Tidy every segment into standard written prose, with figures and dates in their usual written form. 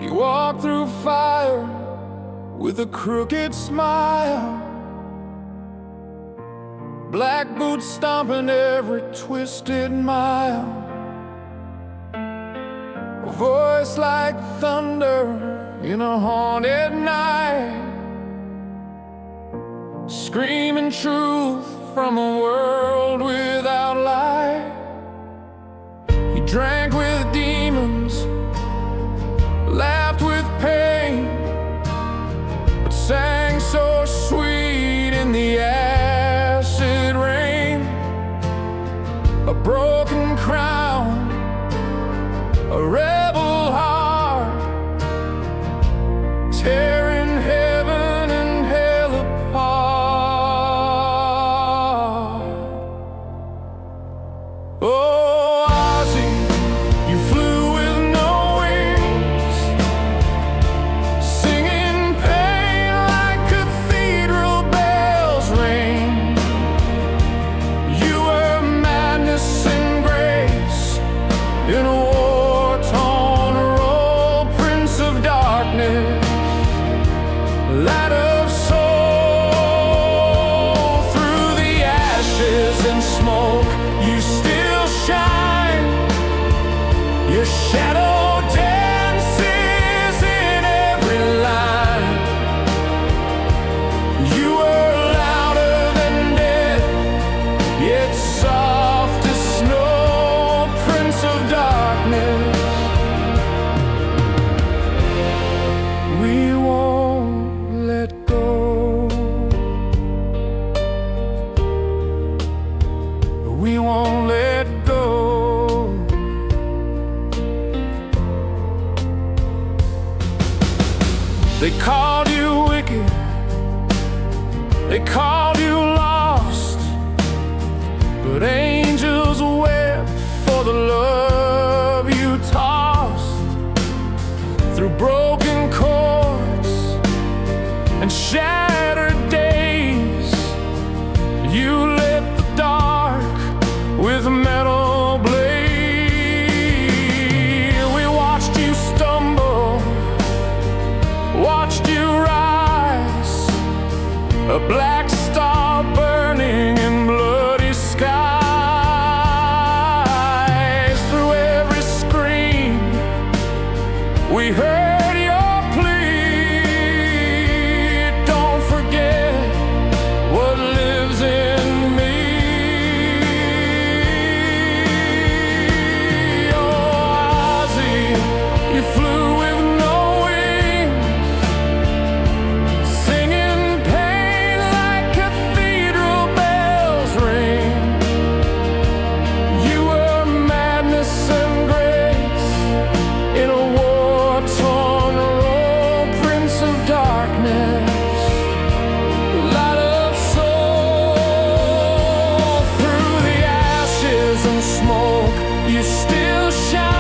You walk through fire with a crooked smile, black boots stomping every twisted mile. A voice like thunder in a haunted night, screaming truth from a world without light. He drank with demons, laughed with pain, but sang so sweet in the acid rain. A broken crown, a rebel heart, tearing heaven and hell apart. Oh, Ozzy, you flew with no wings, singing pain like cathedral bells ring. You were madness and grace in a war-torn road, Prince of Darkness, light of soul. Through the ashes and smoke, you still shine. Your shadow dances in every line. You were louder than death, yet soft as snow, Prince of Darkness. We won't let go. We won't let go. They called you wicked, they called you lost, but angels wept for the love you tossed. Through broken chords and shattered days, you lit the dark with metal blade. We watched you stumble, watched you rise, a black star burning in bloody skies. Through every scream, we heard your plea. Don't forget what lives in me. Oh, Ozzy, you flew with no wings, singing pain like cathedral bells ring. You were madness and grace in a war-torn road, Prince of Darkness, light of soul. Through the ashes and smoke, you still shine.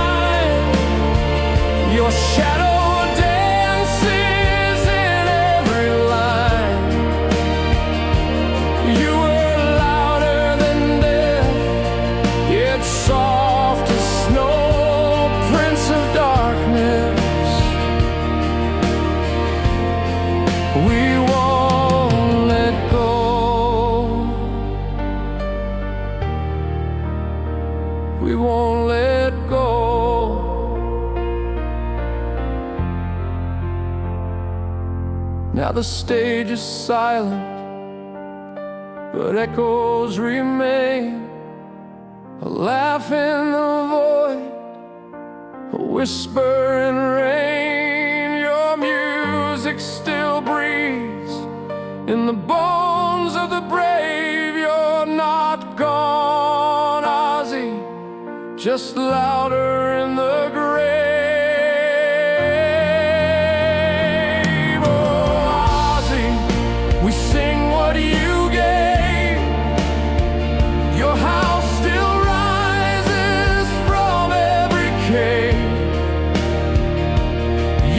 Your shadow dances in every line. You were louder than death, yet soft as snow, Prince of Darkness. We won't let go. We won't let go. Now the stage is silent, but echoes remain. A laugh in the void, a whisper in rain. Your music still breathes in the bones of the brave. You're not gone, Ozzy, just louder in the grave. Oh, Ozzy, we sing what you gave. Your house still rises from every cave.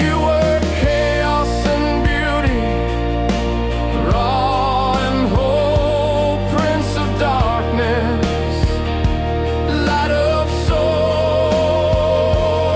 You were chaos and beauty, raw and whole, Prince of Darkness, light of soul.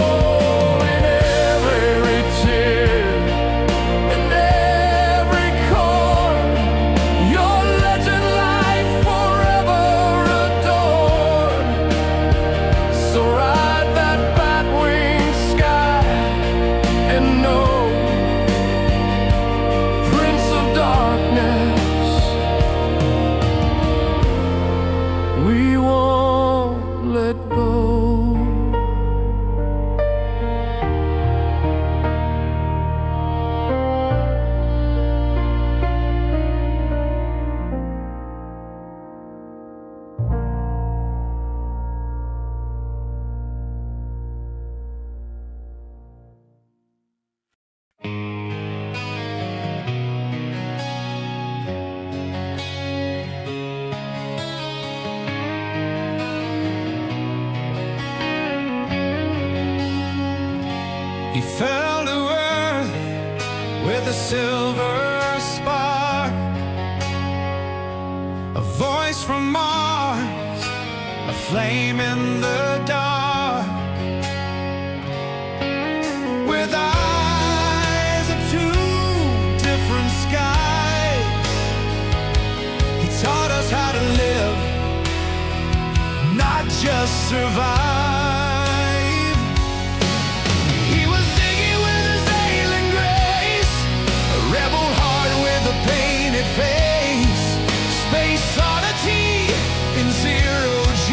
with a silver spark, a voice from Mars, a flame in the dark, with eyes of two different skies. He taught us how to live, not just survive. Face, space oddity in zero G.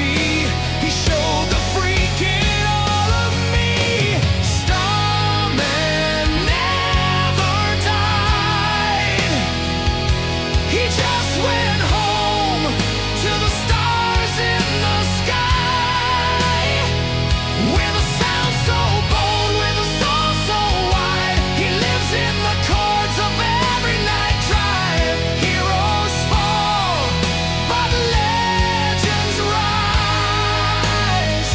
He showed the freak in all of me. Starman never died. He just went home to the stars in the sky, with a sound so bold, with a soul so wide. He lives in the chords of every night drive. Heroes fall, but legends rise,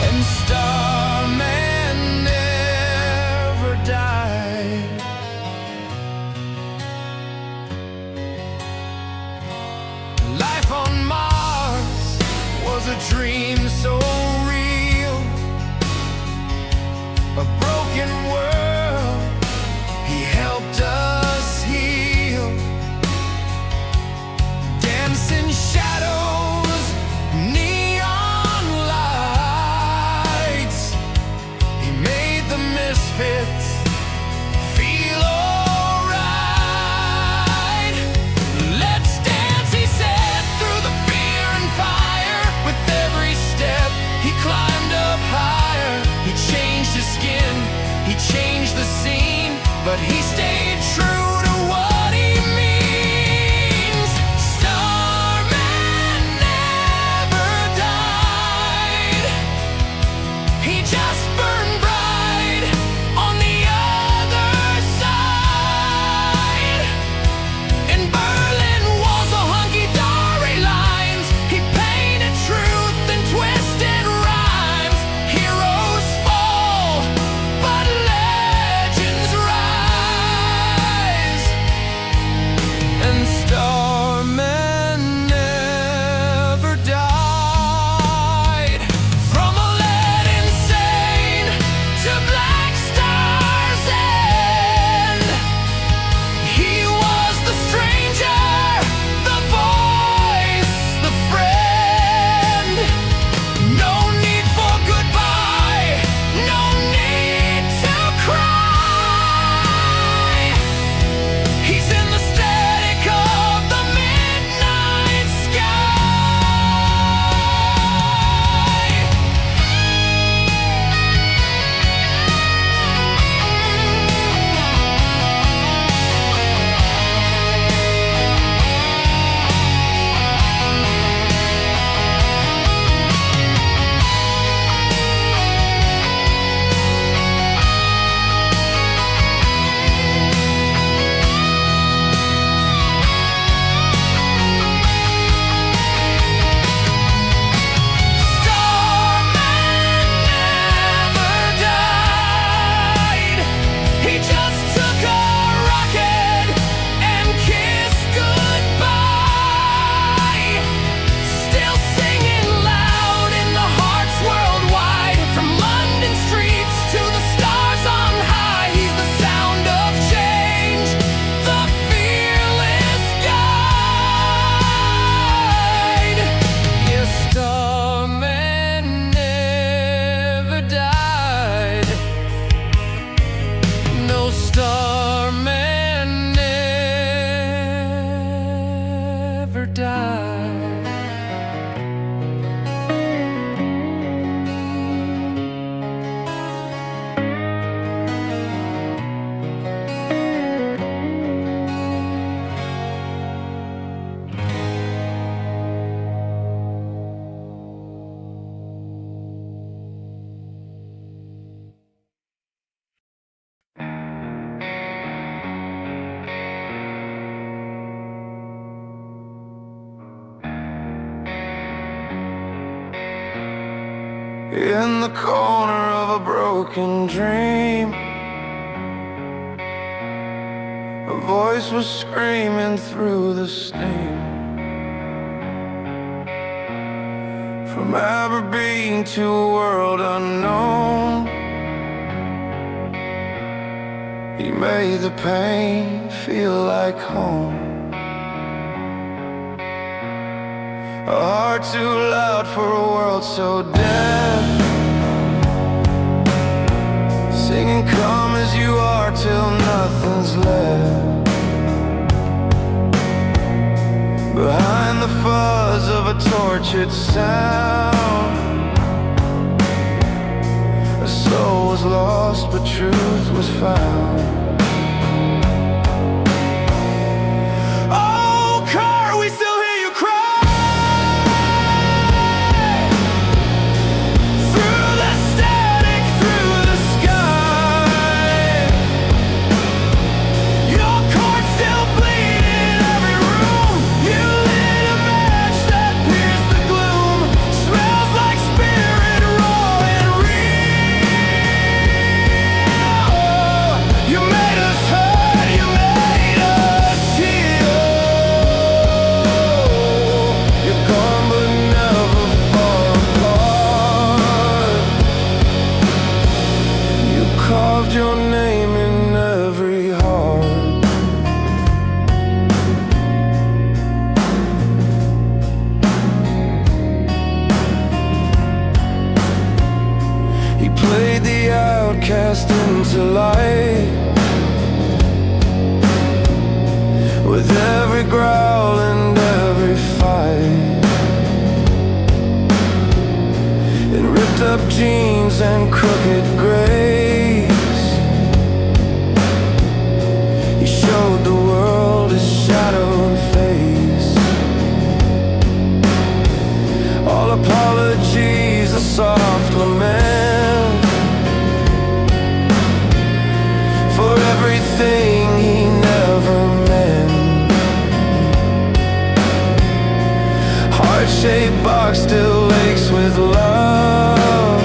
and Starman never died. Life on Mars was a dream so real, a broken world he helped us heal. Dancing shadows, neon lights, he made the misfits feel alright. Let's dance, he said, through the fear and fire. With every step he climbed up higher. He changed his skin, he changed the scene, but he stayed true to what he means. Starman never died. He just burned bright on the other side. In Berlin walls of hunky-dory lines, he painted truth in twisted rhymes. Heroes fall, but legends rise, and Starman never died. From a lead insane to Black Star's end, he was the stranger, the voice, the friend. No need for goodbye, no need to cry. He's in the static of the midnight sky. Starman never died. He just took a rocket and kissed goodbye. Still singing loud in the hearts worldwide, from London streets to the stars on high. He's the sound of change, the fearless guide. Yes, Starman never died. No, Starman never died. In the corner of a broken dream, A voice was screaming through the steam. From Aberdeen to a world unknown, he made the pain feel like home. A heart too loud for a world so deaf, singing come as you are till nothing's left. Behind the fuzz of a tortured sound, a soul was lost but truth was found. Oh, Kurt, we still hear you cry through the static, through the sky. Your chord's still bleeding in every room. You lit a match that pierced the gloom. Smells like spirit raw and real. You made us hurt, you made us heal. You're gone but never far apart. You carved your name in every heart. He played the outcast into light. With every growl and every fight, in ripped up jeans and crooked grace, he showed the world his shadowed face. All apologies, a soft lament for everything he never meant. Heart-shaped box still aches with love,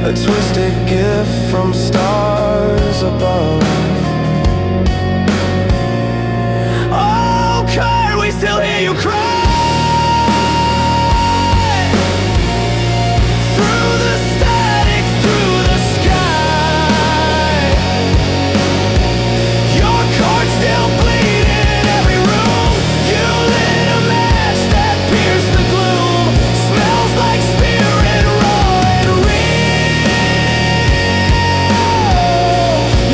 a twisted gift from stars above. Oh, Kurt, we still hear you cry through the static, through the sky. Your chord's still bleeding in every room. You lit a match that pierced the gloom. Smells like spirit raw and real.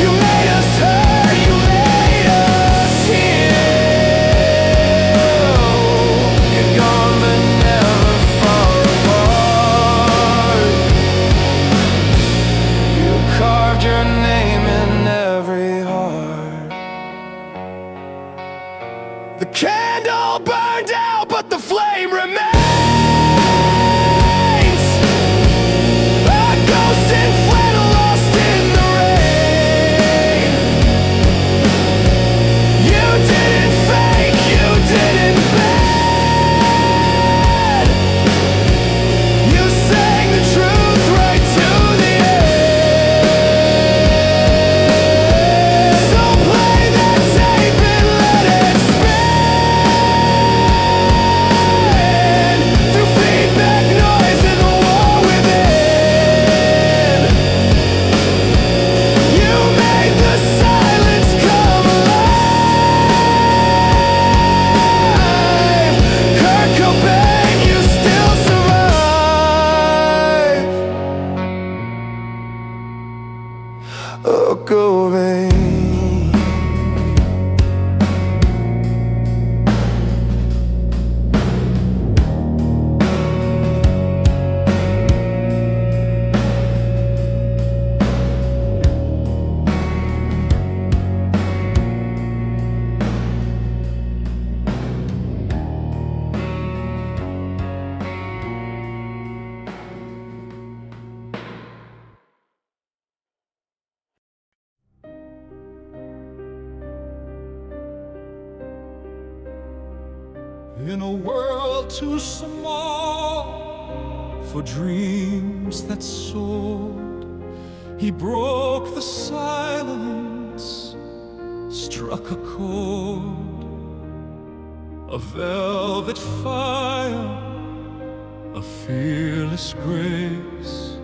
You made us hurt, you made us heal. You're gone but never far apart. You carved your name in every heart. The candle burned out, but the flame remains. A ghost in flannel lost in the rain. You didn't fake, you didn't bend. You sang the truth right to the end. So play that tape and let it spin through feedback noise and the war within. You made the silence come alive. Kurt Cobain, you still survive. Oh, Cobain. In a world too small for dreams that soared, he broke the silence struck a chord, a velvet fire, a fearless grace.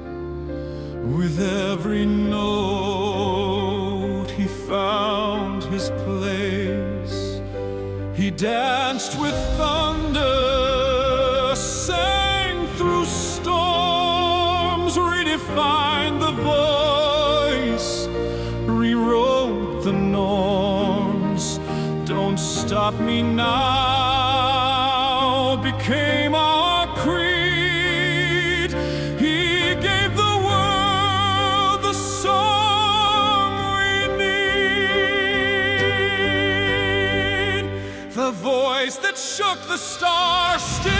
With every note he found his place. He danced with thunder, sang through storms, redefined the voice, rewrote the norms. Don't stop me now became our creed. He gave the world the song we need. The voice that shook the stars still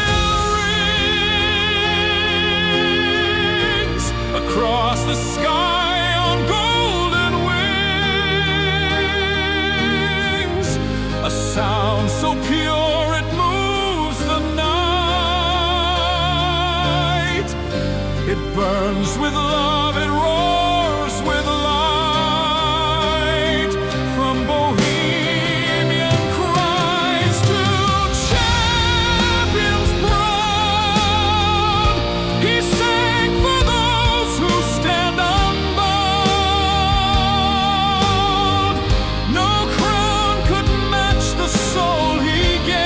rings across the sky on golden wings. A sound so pure it moves the night. It burns with love, it roars with light. From bohemian cries to champions proud, he sang for those who stand unbound. No crown could match the soul he gave,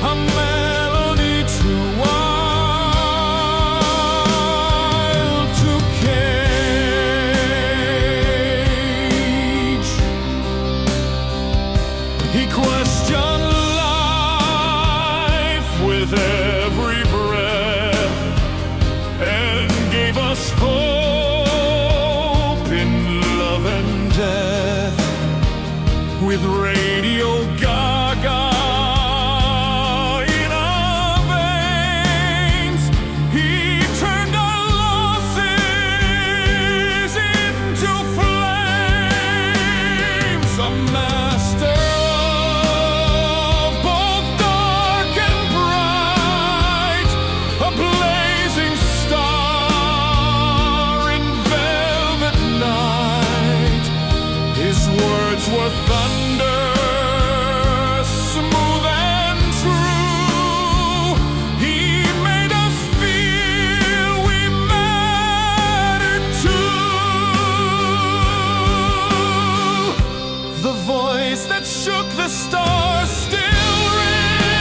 a melody too wild to cage. He questioned life with every breath and gave us hope in love and death. With Radio Gaga in our veins, he turned our losses into flames. A master of both dark and bright, a blazing star in velvet night. His words were thunder, smooth and true. He made us feel we mattered too. The voice that shook the stars still rings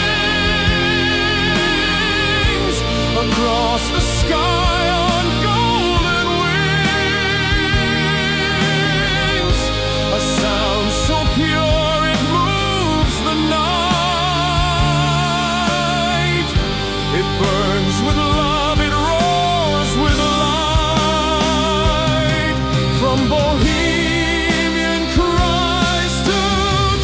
across the sky on golden wings. A sound so pure it moves the night. It burns with love, it roars with light. From bohemian cries to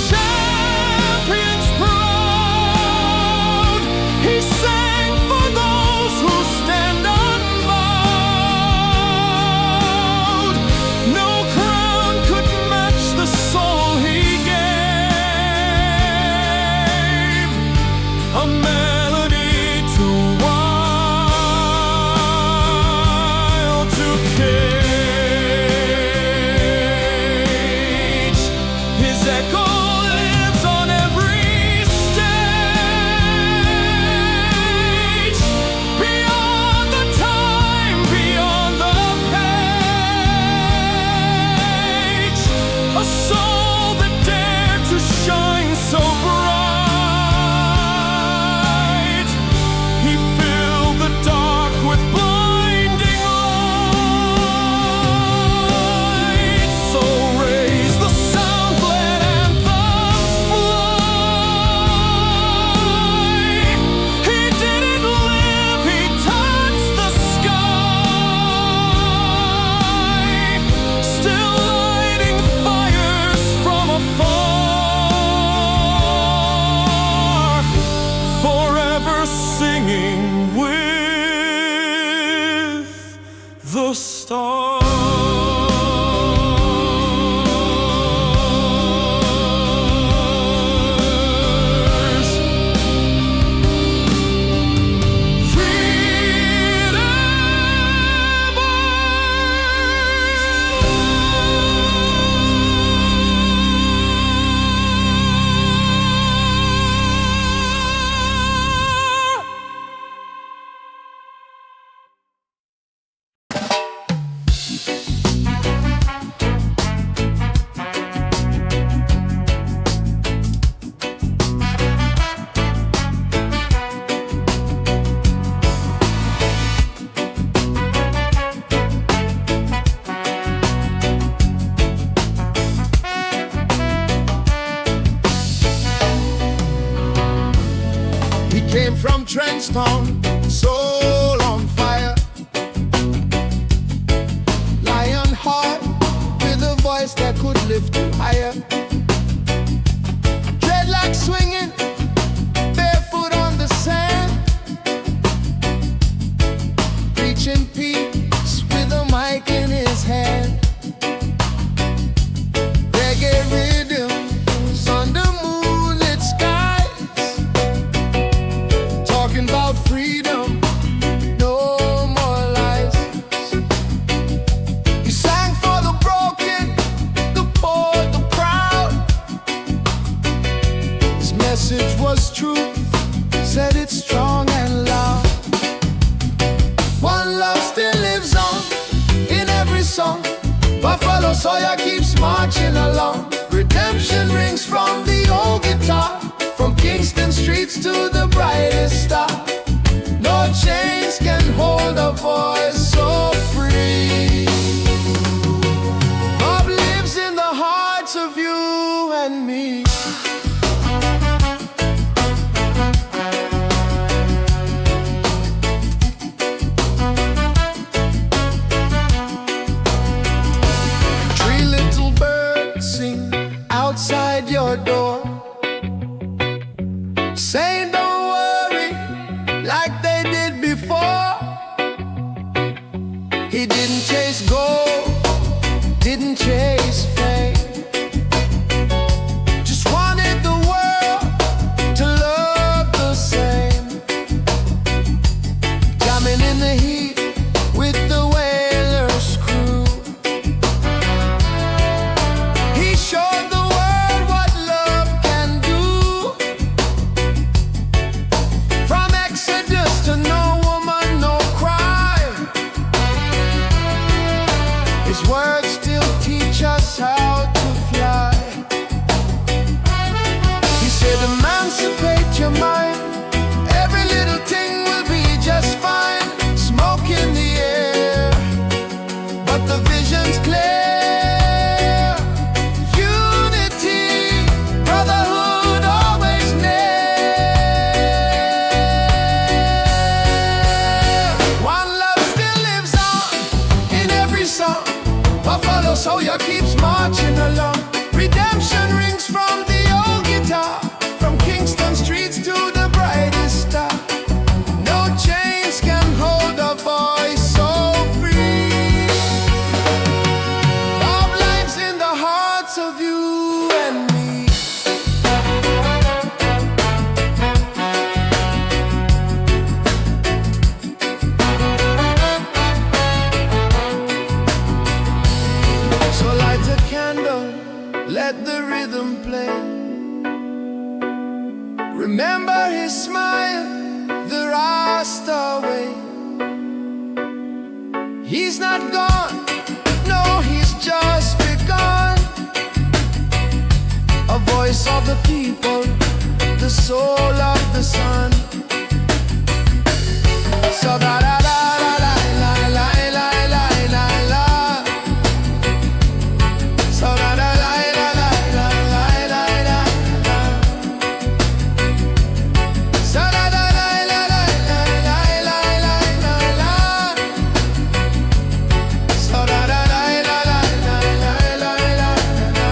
champions proud, he sang for those who stand unbowed. No crown could match the soul he gave, a melody too wild to cage. His echo lives on every stage, beyond the time, beyond the page. A soul that dared to shine so bright. He filled the dark with blinding light. So raise the sound, let anthems fly. He didn't live, he touched the sky, still lighting fires from afar, forever singing with the stars. Freedom Came from Trenchtown, soul on fire. Lion heart with a voice that could lift you higher. Dreadlocks swinging, barefoot on the sand. Preaching peace with a mic in his hand. Reggae rhythms under moonlit skies. Talking about freedom, no more lies. He sang for the broken, the poor, the proud. His message was truth, said it strong and loud. One love still lives on in every song. Buffalo Sawyer keeps marching along. Redemption rings from the old guitar, from Kingston streets to the brightest star. No chains can hold a voice so free. Love lives in the hearts of you and me. Three little birds sing outside your door, saying don't worry like they did before. He didn't chase gold, didn't chase fame, just wanted the world to love the same. Jamming in the heat with the Whalers crew, he showed the world what love can do. From Exodus to no woman, no crime, his words still teach us how to fly. He said emancipate your mind, every little thing will be just fine. Smoke in the air, but the vision's clear. Unity, brotherhood always near. One love still lives on in every song. Buffalo Sawyer keeps marching along. Redemption rings from the old guitar, from Kingston streets to the brightest star. No chains can hold a voice so free. Love lives in the hearts of you and me. So light a candle, let the rhythm play. Remember his smile, the Rasta way. He's not gone, no, he's just begun. A voice of the people, the soul of the sun. So da da da da da la la la la la la. So da da la la la la la la la. So da da la la la la la la la la. So da da la la la la la la la.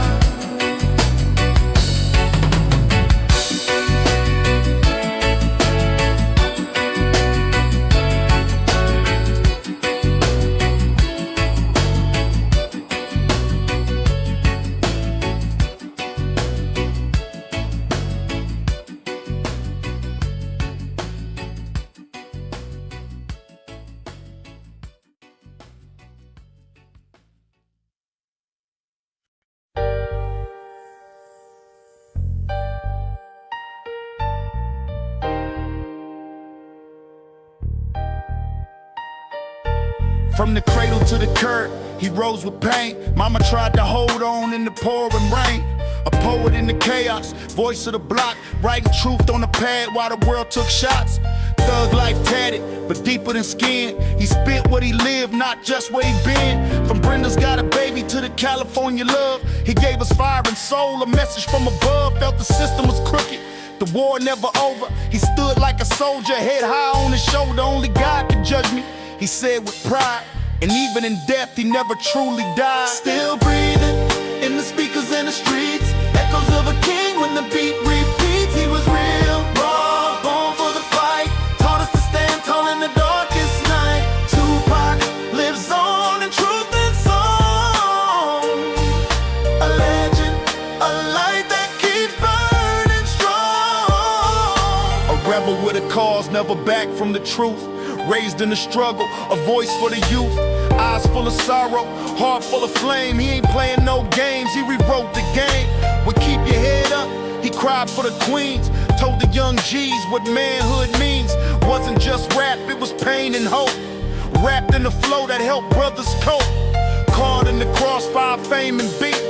From the cradle to the curb, he rose with pain. Mama tried to hold on in the pouring rain. A poet in the chaos, voice of the block, writing truth on the pad while the world took shots. Thug life tatted, but deeper than skin. He spit what he lived, not just where he been. From Brenda's Got a Baby to the California Love, he gave us fire and soul, a message from above. Felt the system was crooked, the war never over. He stood like a soldier, head high on his shoulder. Only God can judge me, he said with pride. And even in death, he never truly died. Still breathing in the speakers and the streets. Echoes of a king when the beat repeats. He was real, raw, born for the fight. Taught us to stand tall in the darkest night. Tupac lives on in truth and song. A legend, a light that keeps burning strong. A rebel with a cause, never back from the truth. Raised in the struggle, a voice for the youth. Eyes full of sorrow, heart full of flame. He ain't playing no games, he rewrote the game. Well, keep your head up, he cried for the queens. Told the young G's what manhood means. Wasn't just rap, it was pain and hope. Wrapped in the flow that helped brothers cope. Caught in the crossfire, fame and beat.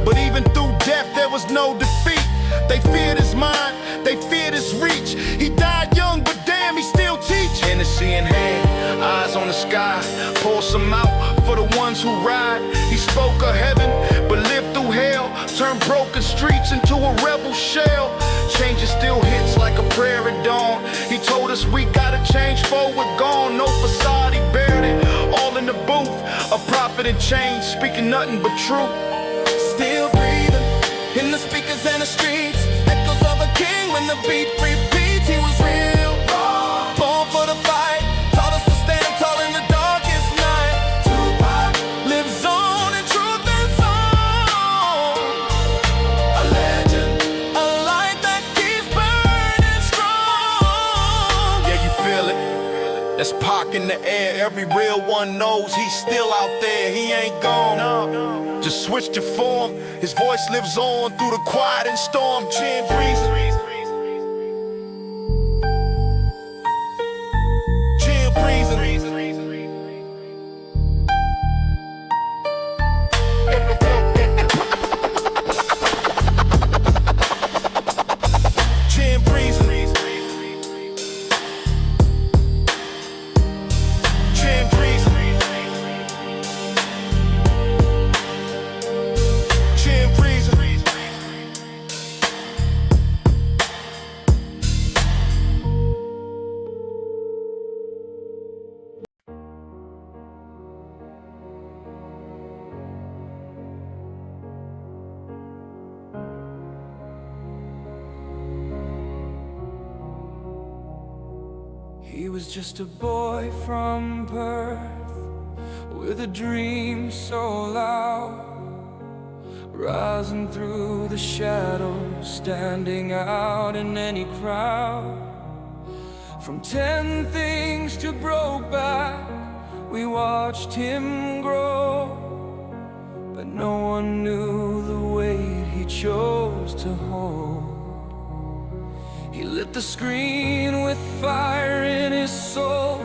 But even through death, there was no defeat. They feared his mind, they feared his reach. He died young, but damn, he still teach. Hennessy in hand, eyes on the sky. Pour some out for the ones who ride. He spoke of heaven, but lived through hell. Turned broken streets into a rebel shell. Change still hits like a prayer at dawn. He told us we gotta change for we're gone. No facade, he bared it all in the booth. A prophet in chains, speaking nothing but truth. Still breathing in the speakers and the streets. Echoes of a king when the beat repeats. He was real, raw, born for the fight. Taught us to stand tall in the darkest night. Tupac lives on in truth and song. A legend, a light that keeps burning strong. Yeah, you feel it? That's Pac in the air. Every real one knows he's still out there. He ain't gone. Just switched your form. His voice lives on through the quiet and storm. Chin breeze. Chin breezing. Chin breezing. Chin breezing. Chin breezing. He was just a boy from birth, with a dream so loud, rising through the shadows, standing out in any crowd. From 10 things to Brokeback, we watched him grow, but no one knew the weight he chose to hold. He lit the screen with fire in his soul,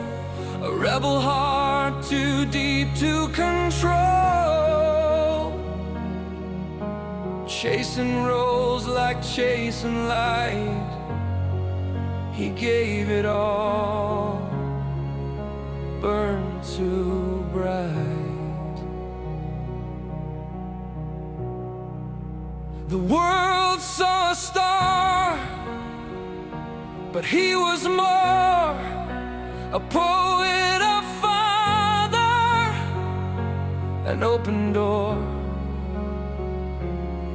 a rebel heart too deep to control. Chasing roles like chasing light, he gave it all, burned too bright. The world saw a star, but he was more, a poet, a father, an open door.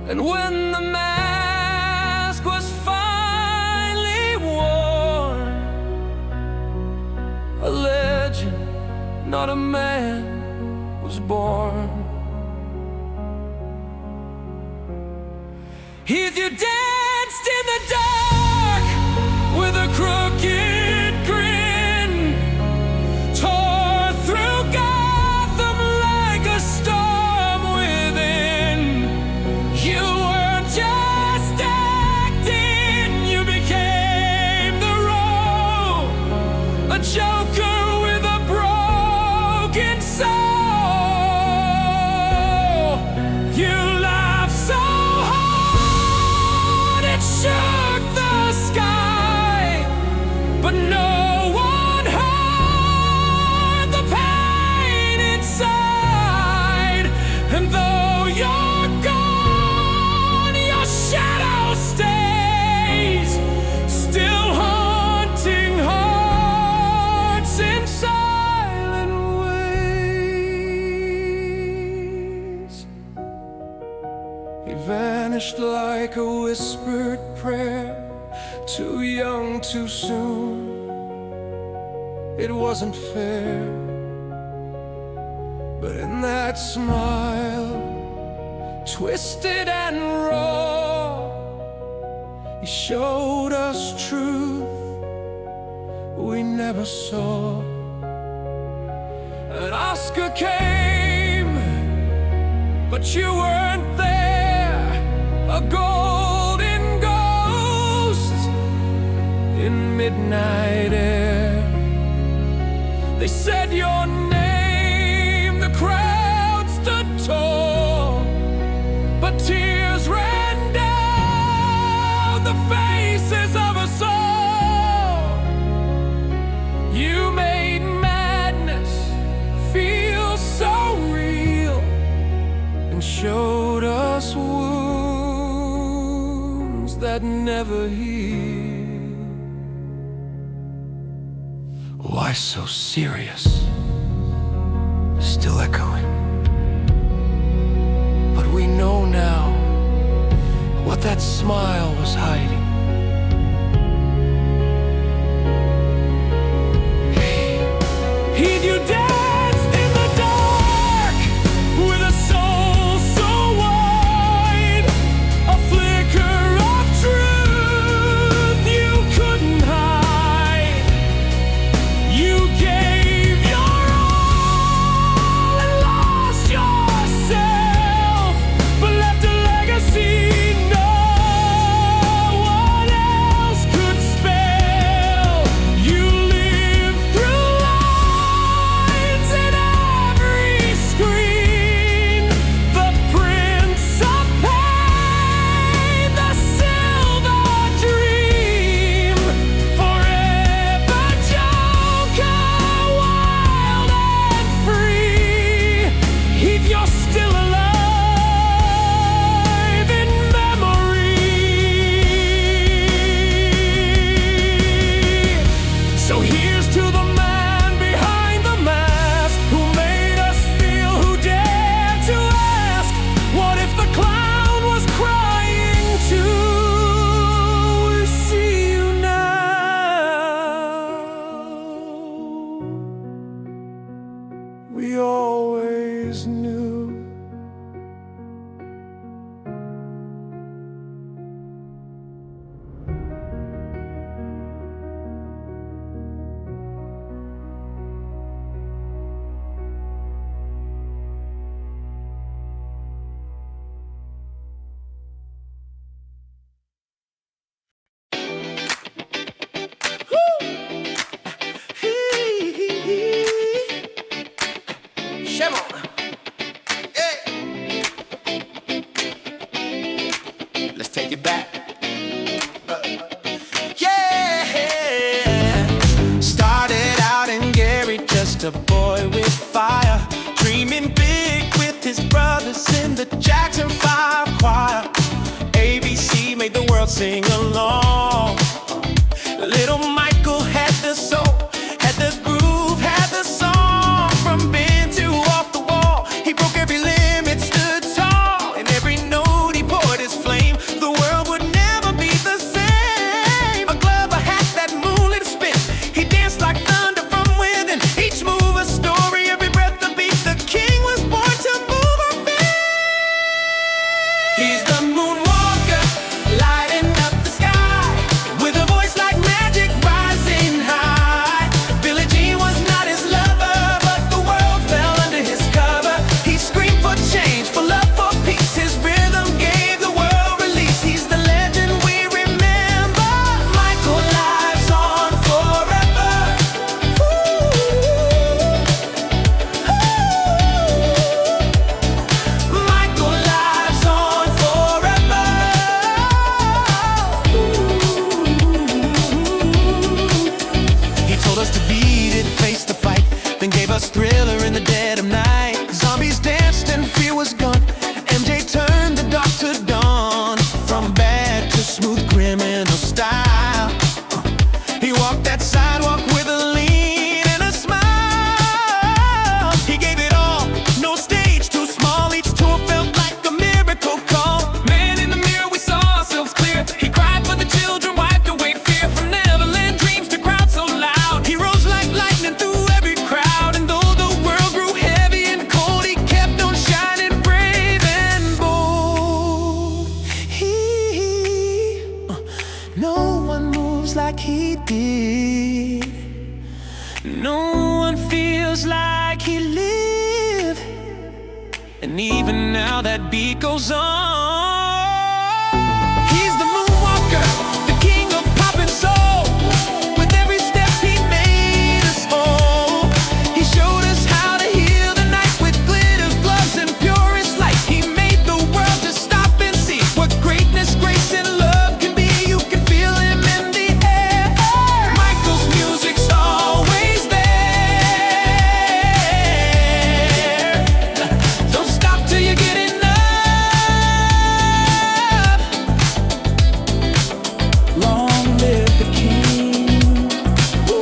And when the mask was finally worn, a legend, not a man, was born. Heath, you danced in the dark with a crooked grin, tore through Gotham like a storm within. You weren't just acting, you became the role, a joker with a broken soul. He vanished like a whispered prayer, too young, too soon. It wasn't fair, but in that smile, twisted and raw, he showed us truth we never saw. An Oscar came, but you weren't there, a golden ghost in midnight air. They said your name, the crowd stood tall, but tears ran down the faces of us all. You made madness feel so real and showed us wounds that never heal. Why so serious? Still echoing. But we know now what that smile was hiding. Heath, you danced in the dark with a soul so wide, a flicker of truth you couldn't hide. You gave your all and lost yourself, but left a legacy no one else could spell. You lived through lines in every screen, the prince of pain, the silver dream, forever joker, wild and free. Heath, you're still alive in memory. So here's to the man behind the mask, who made us feel, who dared to ask, what if the clown was crying too? We see you now. We always knew. Shemon. Hey. Let's take it back. Yeah. Started out in Gary, just a boy with fire, dreaming big with his brothers in the Jackson 5 choir. ABC made the world sing along. Little Michael had the soul, had the groove, had the song. From bend to off the wall, he broke every limit, stood tall. And every note he poured his flame, the world would never be the same. A glove, a hat, that moonlit spin, he danced like thunder from within. Each move a story, every breath a beat. The king was born to move a feet. He's the moonwalker, lighting up the sky. now that beat goes on. He's the moonwalker, the king of pop and soul. With every step he made us whole. He showed us how to heal the night with glitter gloves and purest light. He made the world to stop and see what greatness, grace, and love can be. You can feel him in the air. Michael's music's always there. Don't stop till you get enough. Long live the king. Ooh.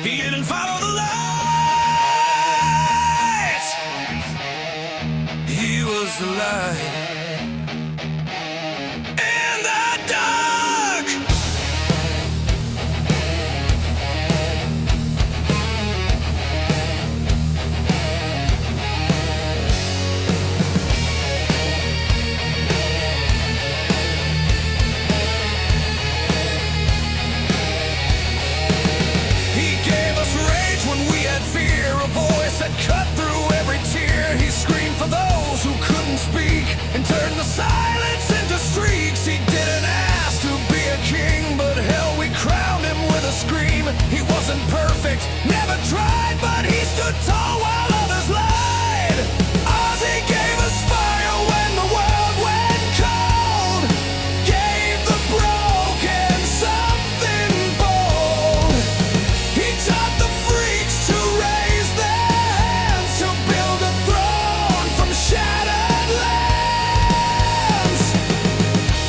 He didn't follow the lights. He was the light. In the dark. He gave us rage when we had fear, a voice that cut through every tear. He screamed for those who couldn't speak and turned the silence into streaks. He didn't ask to be a king, but hell, we crowned him with a scream. He wasn't perfect, never tried, but he stood tall while others lied. Ozzy gave us fire when the world went cold. Gave the broken something bold. He taught the freaks to raise their hands, to build a throne from shattered lands.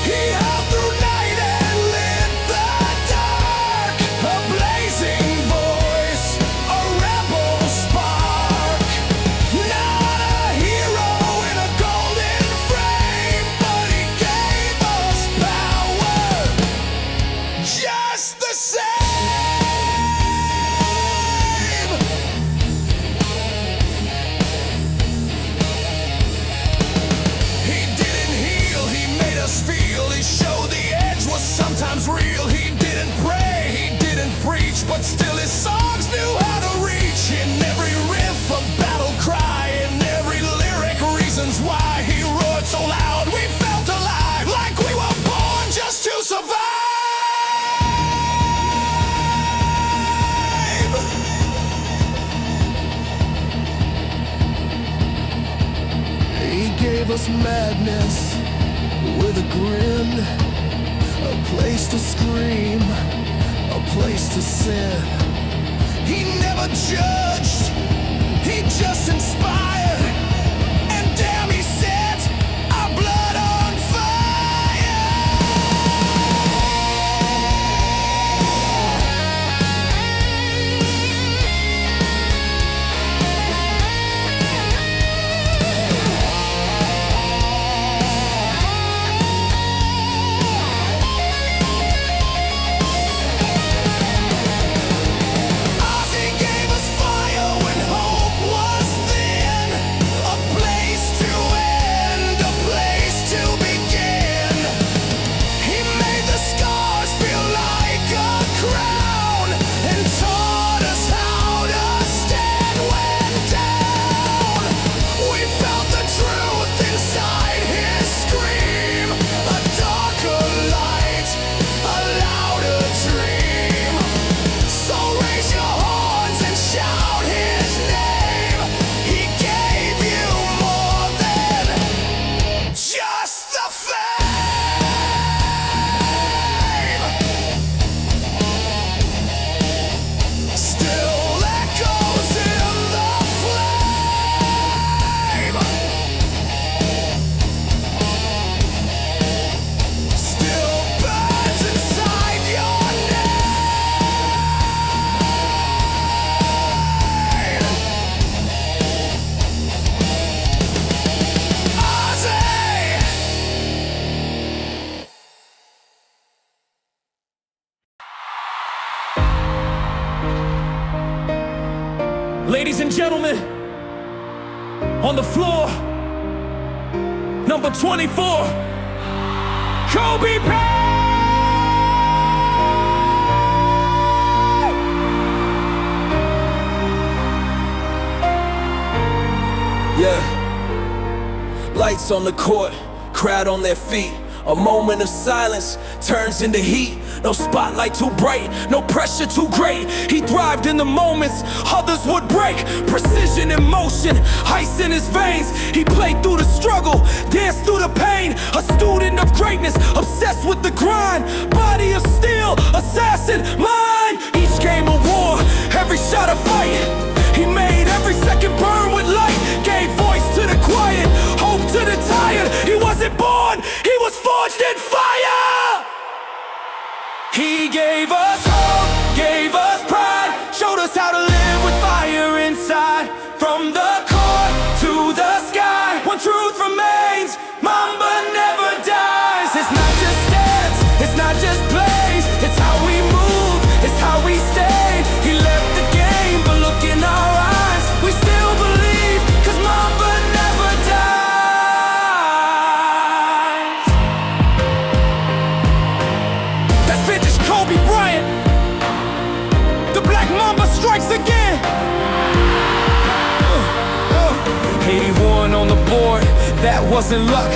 He held through night and lit the dark, a blazing voice, a rebel spark. Not a hero in a golden frame, but he gave us power just the same. He didn't heal, he made us feel. He showed the edge was sometimes real. He didn't pray, he didn't preach, but still his songs knew how to reach. In every riff a battle cry, in every lyric reasons why. He roared so loud we felt alive, like we were born just to survive. He gave us madness with a grin, a place to scream, a place to sin. He never judged, he just inspired. And damn, he set our blood on fire. Ozzy gave us fire when hope was thin. Ladies and gentlemen, on the floor, number 24, Cobain. Yeah. Lights on the court, crowd on their feet. A moment of silence turns into heat. No spotlight too bright, no pressure too great. He thrived in the moments others would break. Precision in motion, ice in his veins. He played through the struggle, danced through the pain. A student of greatness, obsessed with the grind. Body of steel, assassin, mind. Each game a war, every shot a fight. He made every second burn with light. Gave voice to the quiet, hope to the tired. He wasn't born, he was forged in fire. He gave us hope, gave us pride. Showed us how to live with fire inside. From the core to the sky, one truth remains: Mamba never dies. It's not just dance, it's not just plays. It's how we move, it's how we stay. He left the game, but look in our eyes, we still believe, 'cause Mamba never dies. That's vintage Kobe Bryant. The Black Mamba strikes again. 81 on the board, that wasn't luck.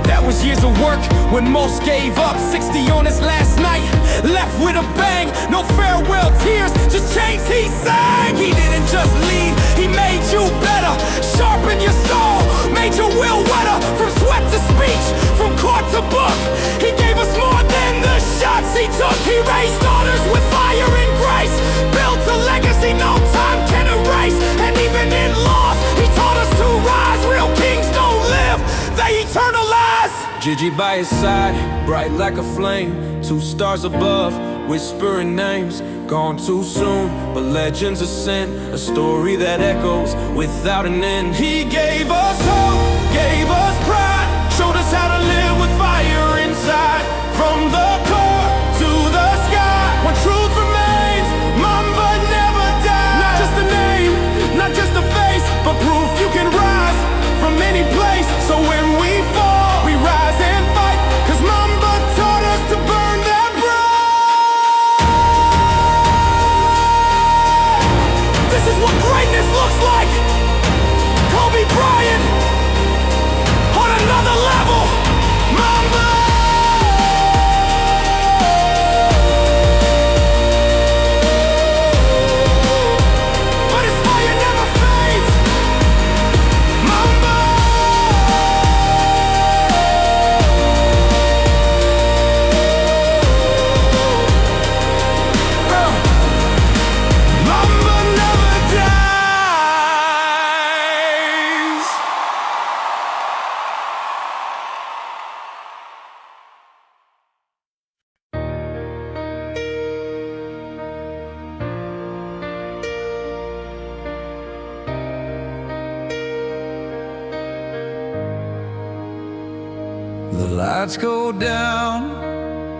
That was years of work when most gave up. 60 on his last night, left with a bang. No farewell tears, just chains he sang. He didn't just lead, he made you better. Sharpened your soul, made your will wetter. From sweat to speech, from court to book, he gave us more than the shots he took. He raised daughters with fire and grace, built a legacy no time can erase. And even in loss, he taught us to rise. Real kings don't live, they eternalize. Gigi by his side, bright like a flame. 2 stars above, whispering names. Gone too soon, but legends ascend. A story that echoes without an end. He gave us hope, gave us pride. Showed us how to live with fire inside. From the core to the sky, one truth remains: Mamba never dies. Not just a name, not just a face, but proof you can rise from any place. So when we fall, we rise and fight, 'cause Mamba taught us to burn that bright. This is what greatness looks like. Kobe Bryant on another level. Mamba. But his fire never fades. Mamba. Mamba never dies. The lights go down,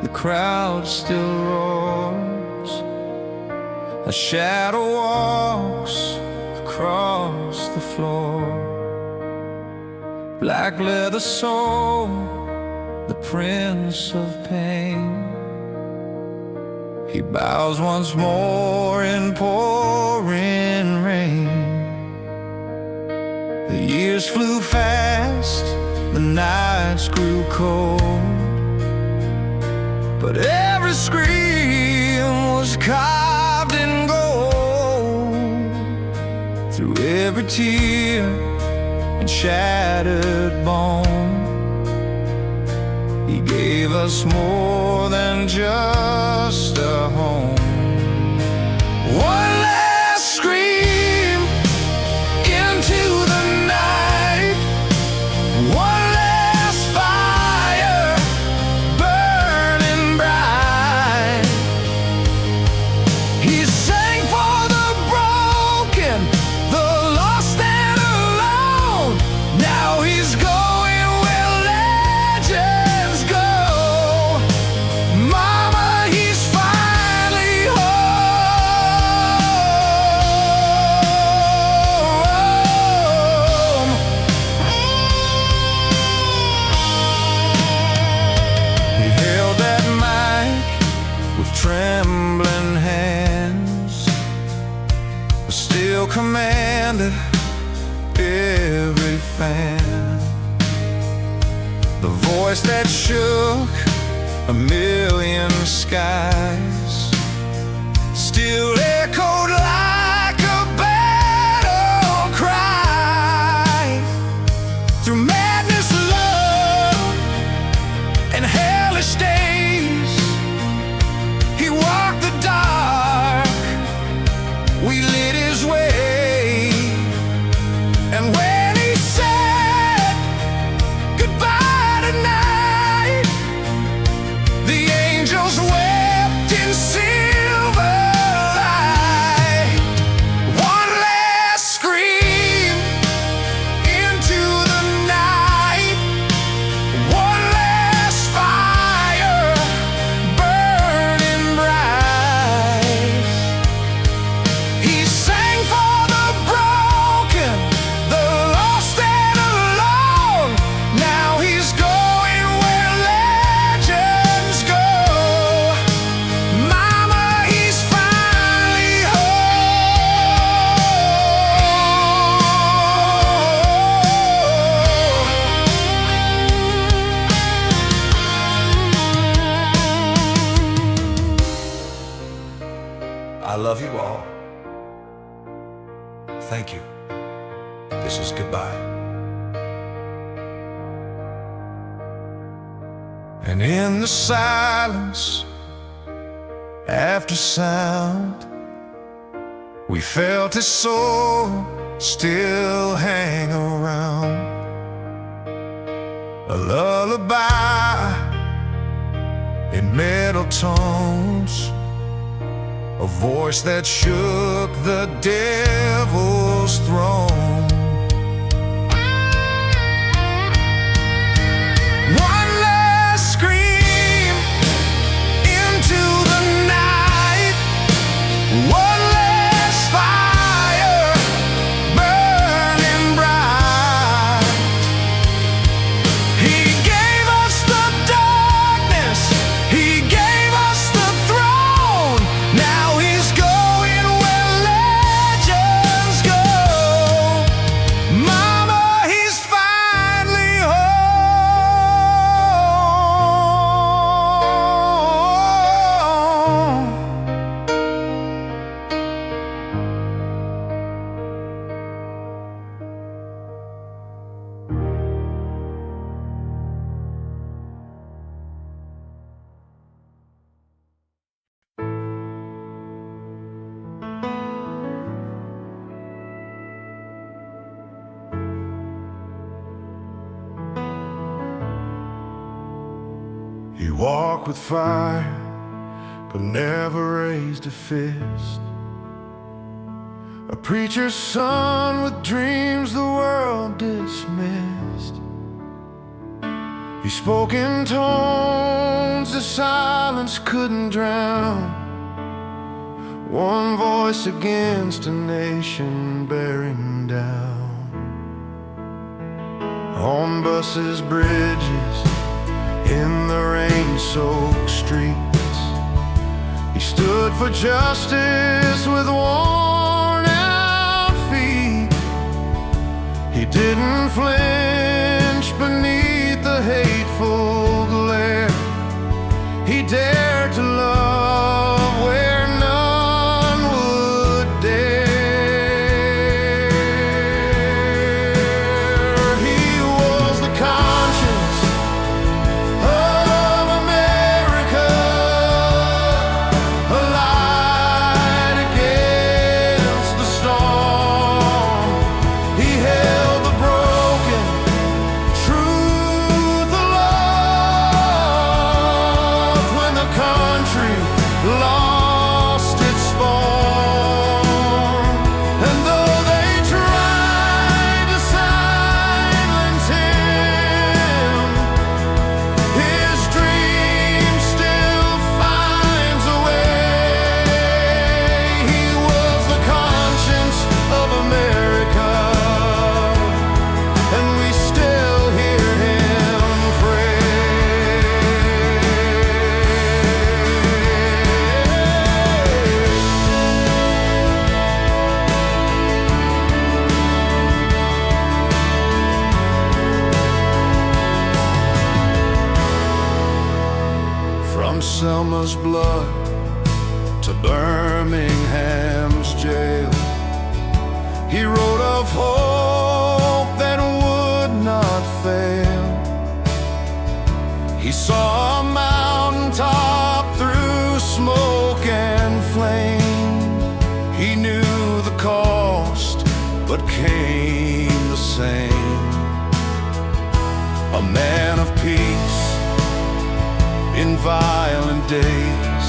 the crowd still roars. A shadow walks across the floor. Black leather soul, the prince of pain. He bows once more in pouring rain. The years flew fast, the nights grew cold, but every scream was carved in gold. Through every tear and shattered bone, he gave us more than just a home. One last scream into the night. One last fire burning bright. He sang for the broken, the lost and alone. Now he's going where legends go. Mama, he's finally home. the voice that shook a million skies, still echoed like a battle cry. Through madness, love, and hellish days, he walked the dark, we lit his way. And when he said goodbye tonight, the angels wept in silver light. One last scream into the night, one last fire burning bright. He sang for the broken, the lost and alone. Now he's going where legends go. Mama, he's finally home. I love you all. Thank you. This is goodbye. And in the silence, after sound, we felt his soul still hang around. A lullaby in metal tones, a voice that shook the devil's throne. One last scream into the night, one last fire burning bright. He gave us the darkness, he gave us the throne. Now he's going where legends go. Mama, he's finally home. He walked with fire, but never raised a fist. A preacher's son with dreams the world dismissed. He spoke in tones the silence couldn't drown. One voice against a nation bearing down. On buses, bridges, in the rain-soaked streets, he stood for justice with worn-out feet. He didn't flinch beneath the hateful glare. He dared to love where none would dare. He was the conscience of America, a light against the storm. He held the broken was blood to Birmingham's jail. He wrote of hope that would not fail. He saw a mountaintop through smoke and flame. He knew the cost, but came the same. A man of peace in violent days.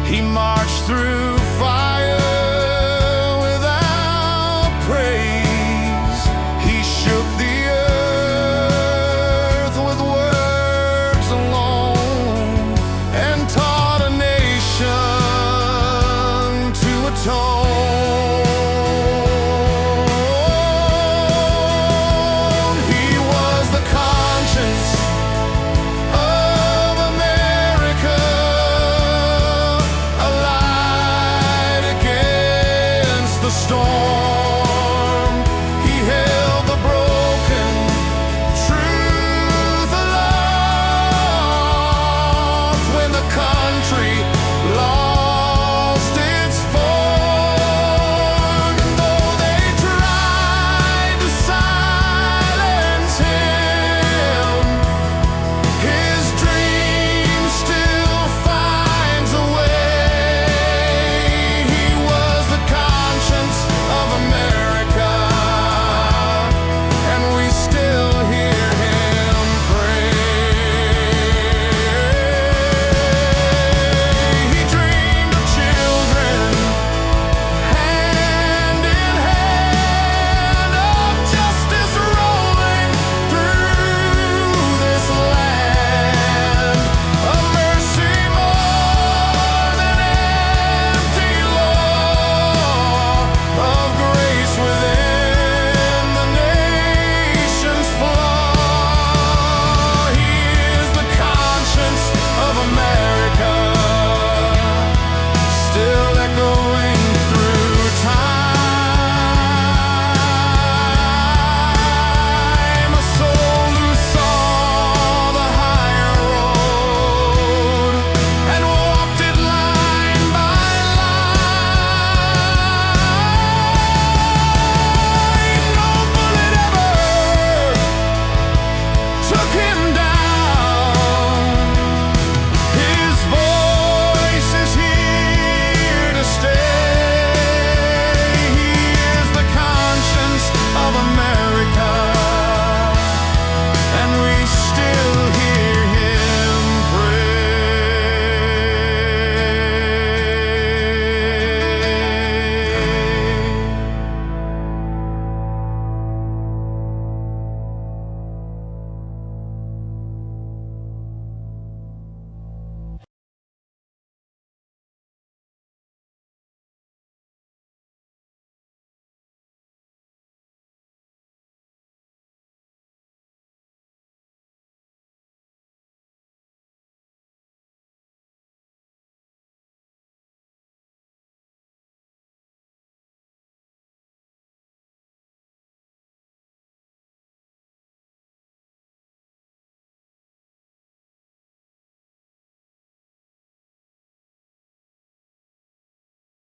He marched through fire